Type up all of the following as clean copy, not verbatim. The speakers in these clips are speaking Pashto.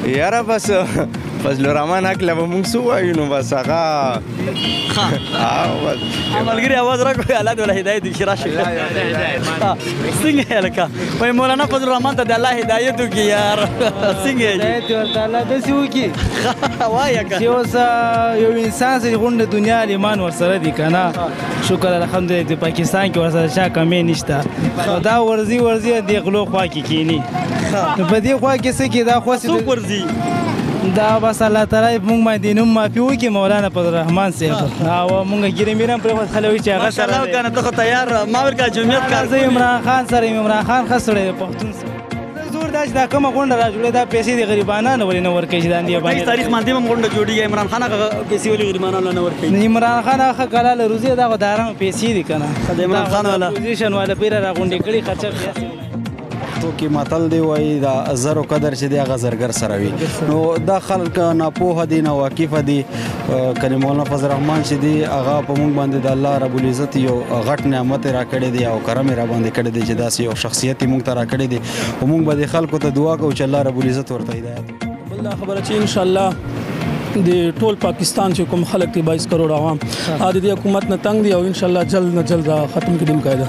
یاره بس فضل الرحمن حق له به مونږ څه وایو نو بس هغه ملګري اواز راکړئ الله دې ولا هدایت وکړي راشئ څنګه یې لکه وایي مولانا فضل الرحمن ته د الله هدایت وکړي یار څنګه یې هدایت ورته الله داسې وکړي وایه که چې اوس یو انسان سره غونډه دنیا ایمان ورسره دي که نه شکر الحمدلله د پاکستان کې ورسره چا کمی نشته نو دا ورځي د غلو خوا کې کینی نو په دې خوا کې څه کې دا خو څوک ورځي دا بس الله تعالی مونږ باندې نوم معافي وکړي مولانا فضل الرحمن صاحب او مونږ ګیرې میرم پرېښود خلک وایي چې هغه سره ماشاءالله که نه ته خو تیار ما ورکړه جمعیت کار زه عمران خان سره عمران خان ښه سړی دی پښتون سره زور دا چې دا کومه غونډه را جوړې دا پیسې د غریبانانو ولې نه ورکوي چې دا اندې باندې تاریخ باندې هم غونډه جوړېږي عمران خان هغه پیسې ولې غریبانانو نه ورکوي عمران خان هغه کلاله روزي دا خو د حرامو پیسې دي که نه د عمران خان والا اپوزیشن والا پیره را غونډې کړي خرچه پښتو کې متل دی وایي د زرو قدر چې دی هغه زرګر سره وي نو دا خلک ناپوهه دي ناواقفه دي کنې مولانا فضل الرحمن چې دی هغه په موږ باندې د الله رب العزت یو غټ نعمت را کړی دی او کرم را باندې کړی دی چې داسې یو شخصیت موږ ته را کړی دی او موږ به د خلکو ته دعا کوو چې الله رب العزت ورته هدایت بل دا خبره چې ان شاء الله د ټول پاکستان چې کوم خلک دی 22 کروڑ عوام د دې حکومت نه تنګ دي او ان شاء الله جلد نه جلد ختم کیدونکی ده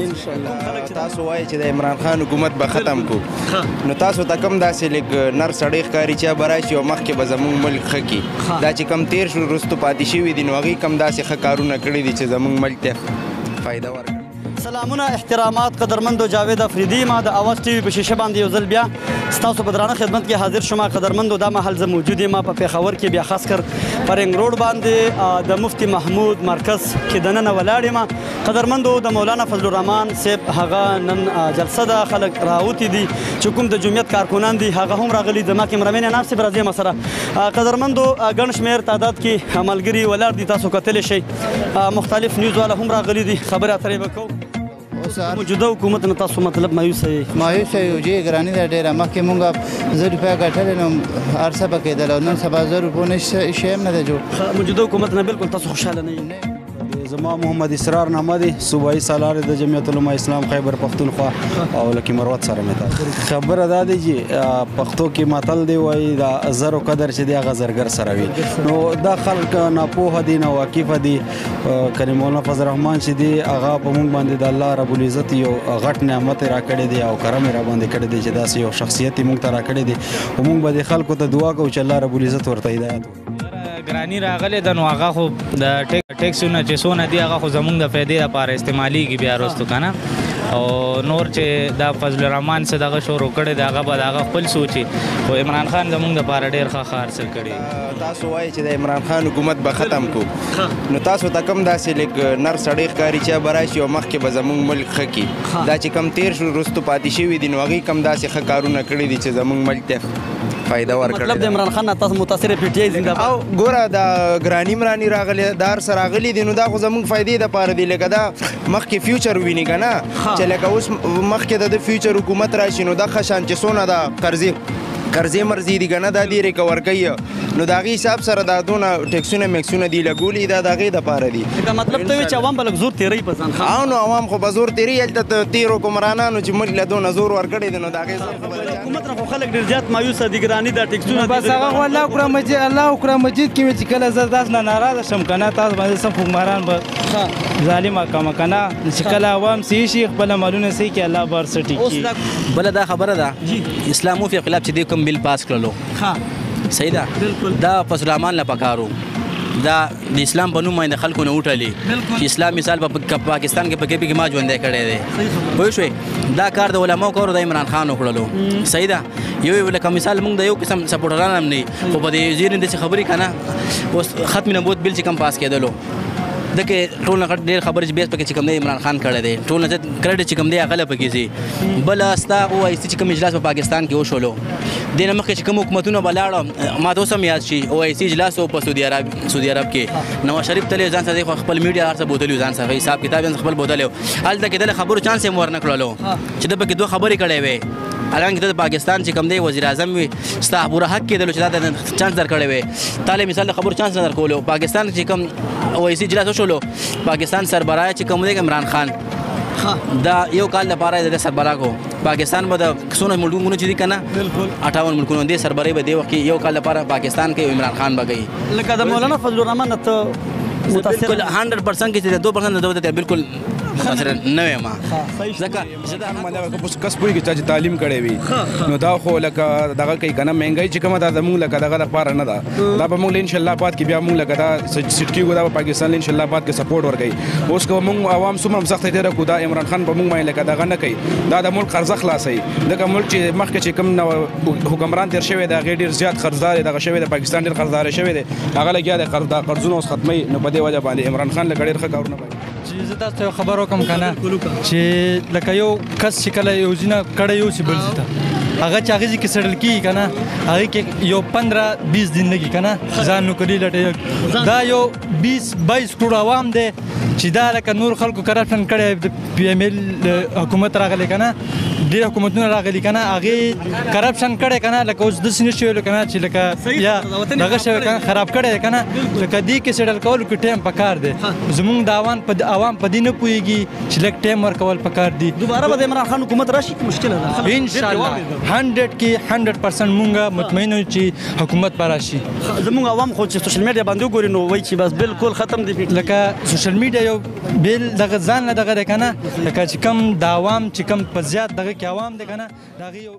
ان شاء الله تاسو وایي چې د عمران خان حکومت به ختم کو نو تاسو ته کم داسې لږ نر سړی ښکاري چې به راشي او مخکې به زموږ ملک ښه کړي دا چې کم تیر شو وروستو پاتې شوي دي نو هغوی کم داسې ښه کارونه کړي دي چې زموږ ملک ته فایده ورکړي سلامونه احترامات قدرمندو جاوید افریدي ما د اواز ټي وي په شیشه باندې یو ځل بیا ستاسو په درانه خدمت کې حاضر شوم قدرمندو دا مهال زه موجود یم په پېښور کې بیا خاص کر په رنګ روډ باندې د مفتي محمود مرکز کې دننه ولاړ یم قدرمندو د مولانا فضل الرحمن صاحب هغه نن جلسه ده خلک راوتي دي چې کوم د جمعیت کارکنان دي هغه هم راغلي زما کیمرامین انار صاحب راځي ما سره قدرمندو ګڼ شمېر تعداد کې ملګري ولاړ دي تاسو کتلی شئ مختلف نیوز والا هم راغلي دي خبرې اترې به کوو موجوده حکومت نه تاسو مطلب مایوسه یې مایوسه یو جې ګراني ده ډېره مخکې مونږ 1000 روپۍ ګټلې نو هر څه به کېدل او نن سبا 1000 روپۍ نه شی هم نه ده جوړ موجوده حکومت نه بالکل تاسو خوشحاله نه یئ زما محمد اسرار نامه دی صوبایي سالار د جمعیت علماء اسلام خیبر پښتونخوا او لکه مروت سره مې خبره دا دی چې پښتو کې متل دی وایي د زرو قدر چې دی هغه زرګر سره وي نو دا خلک ناپوهه دي ناواقفه دي کنې مولانا فضل الرحمن چې دی هغه په موږ باندې د الله رب العزت یو غټ نعمت را کړی دی او کرم را باندې کړی دی چې داسې یو شخصیت موږ ته را کړی دی او موږ به د خلکو ته دعا کوو چې الله رب العزت ورته هدایت ګرانی راغلی ده نو هغه خو د ټیکسونه چې څونه دي هغه خو زمونږ د فایدې لپاره استعمالیږي بیا وروستو که نه او نور چې دا فضل الرحمن څه دغه شروع کړی دی هغه به د هغه خپل سوچي خو عمران خان زمونږ دپاره ډېر ښه حاصل کړي تاسو وایي چې د عمران خان حکومت به ختم کو نو تاسو ته کم داسې لږ نر سړی ښکاري چې به راشي او مخکې به زموږ ملک ښه کړي دا چې کم تیر شو وروستو پاتې شوي دي نو هغوی کم داسې ښه کارونه کړي دي چې زموږ ملک ته فایده ورکړي مطلب د عمران خان نه تاسو متاثر پی ټی آی زنده‌باد او ګوره دا ګرانی مرانی راغلی دار سره راغلي دي نو دا خو زموږ فایدې دپاره دي لکه دا مخکې فیوچر ویني که نه چې لکه اوس مخکې د فیوچر حکومت راشي نو دا ښه شان چې څونه دا قرضې مرضې دي که نه دا دې ریکور کوي نو د هغې حساب سره دا دونه ټیکسونه میکسونه دي لګولي دا د هغې دپاره دي مطلب ته وایي چې عوام به لږ زور تېروي په ځان او نو عوام خو به زور تېروي هلته تېرو حکمرانانو چې ملک له دونه زور ورکړی دی نو د هغې حکومت نه خو خلک ډېر زیات مایوسه دي ګراني دا ټیکسونه بس هغه خو الله قرآن مجید کې وي چې کله زه داس نه ناراضه شم که نه تاسو باندې سم حکمران به ظالم حکمه که نه چې کله عوام صحیح شي خپل عملونه صحیح کړي الله به هر څه ټیک کړي بله دا خبره ده اسلام وفي خلاف چې دی کوم بل پاس کړلو صحیح ده دا فضل الرحمن له پکارو دا د اسلام په نوم باندې خلکو نه وټلي چې اسلام مثال په پاکستان کې په کې ما ژوندی کړی دی پوه شوې دا کار د علماو کارو د عمران خان وکړلو صحیح ده یو لکه مثال موږ د یو قسم سپورټران هم نه خو په دې زیرین داسې خبرې که نه اوس ختم نبوت بل چې کم پاس کېدلو دغه ټول نه ډېر خبرې چې بیس پکې چې کوم دی عمران خان کړی دی ټول نه کریډټ چې کوم دی هغه له پکې سي بل استا او آی سی چې کوم اجلاس په پاکستان کې وشولو د نه مخکې چې کوم حکومتونه بلاړو ما ته اوس هم یاد شي او آی سی اجلاس په سعودي عرب کې نواز شریف تلې ځان سره خپل میډیا هر څه بوتلو ځان سره حساب کتاب خپل بوتلو هلته کې د خبرو چانس یې ور نه کړلو چې د پکې دوه خبرې کړې وې الان کې د پاکستان چې کوم دی وزیر اعظم وي ستا پوره حق کېدلو چې دا چانس درکړی وی تاله مثال خبرو چانس نه درکولو پاکستان چې کوم او آی سی اجلاس وشولو پاکستان سربراه چې کوم دی عمران خان دا یو کال لپاره د سربراه کو پاکستان به د څونه ملکونه چې دي که نه 58 ملکونه دې سربرۍ به دې وخت کې یو کال لپاره پاکستان کې عمران خان به کوي. لکه د مولانا فضل الرحمن نه ته متاثر 100% کې چې 2% د بالکل متاثر نه یم ځکه کس پوهېږي چې تعلیم کړی وي نو دا خو لکه دغه کوي که نه مهنګۍ چې کومه ده زموږ لکه دغه لپاره نه ده. دا به موږ له انشاءالله بعد کې بیا موږ لکه دا سیټ کېږو دا به پاکستان له انشاءالله بعد کې سپورټ ورکوي. اوس که موږ عوام څومره هم سخته تېره کړو دا عمران خان په موږ باندې لکه دغه نه کوي دا د ملک قرضه خلاصوي. ځکه ملک چې مخکې چې کوم حکمران تېر شوی دی هغې ډېر زیات قرضدار دغه شوی دی پاکستان ډېر قرضدار شوی دی هغه لګیا دی دا قرضونه اوس ختموي نو په دې وجه باندې عمران خان لکه ډېر ښه کارونه کوي. چې زه تاسو ته خبر وکړم که نه چې لکه یو کس چې کله یو ځینه کړی یو چې بل ځي ته هغه چې هغې ځای کې سټل کېږي که نه هغې کې یو 15-20 دن لګي که نه ځان نوکري لټوي. دا یو 20-22 کروڑ عوام دی چې دا لکه نور خلکو کرپشن کړی د پی ایم ایل حکومت راغلی که نه ډېر حکومتونه راغلي که نه هغې کرپشن کړی که نه لکه اوس داسې نه شوی که نه چې لکه یا دغه شوی که نه خراب کړی دی که نه لکه دې کې سټل کولو کې ټایم پکار دی. زمونږ د عوام په دې نه پوهېږي چې لږ ټایم ورکول پکار دي. دوباره به د عمران خان حکومت راشي مشکله ده انشاءالله 100 کې 100% مونږ مطمئن یو چې حکومت به راشي. زمونږ عوام خو چې سوشل میډیا باندې وګوري نو وایي چې بس بالکل ختم دی. لکه سوشل میډیا یو بیل دغه ځان نه دغه دی که نه لکه چې کم د عوام چې کم په زیات دغه کې عوام دی که نه د هغې یو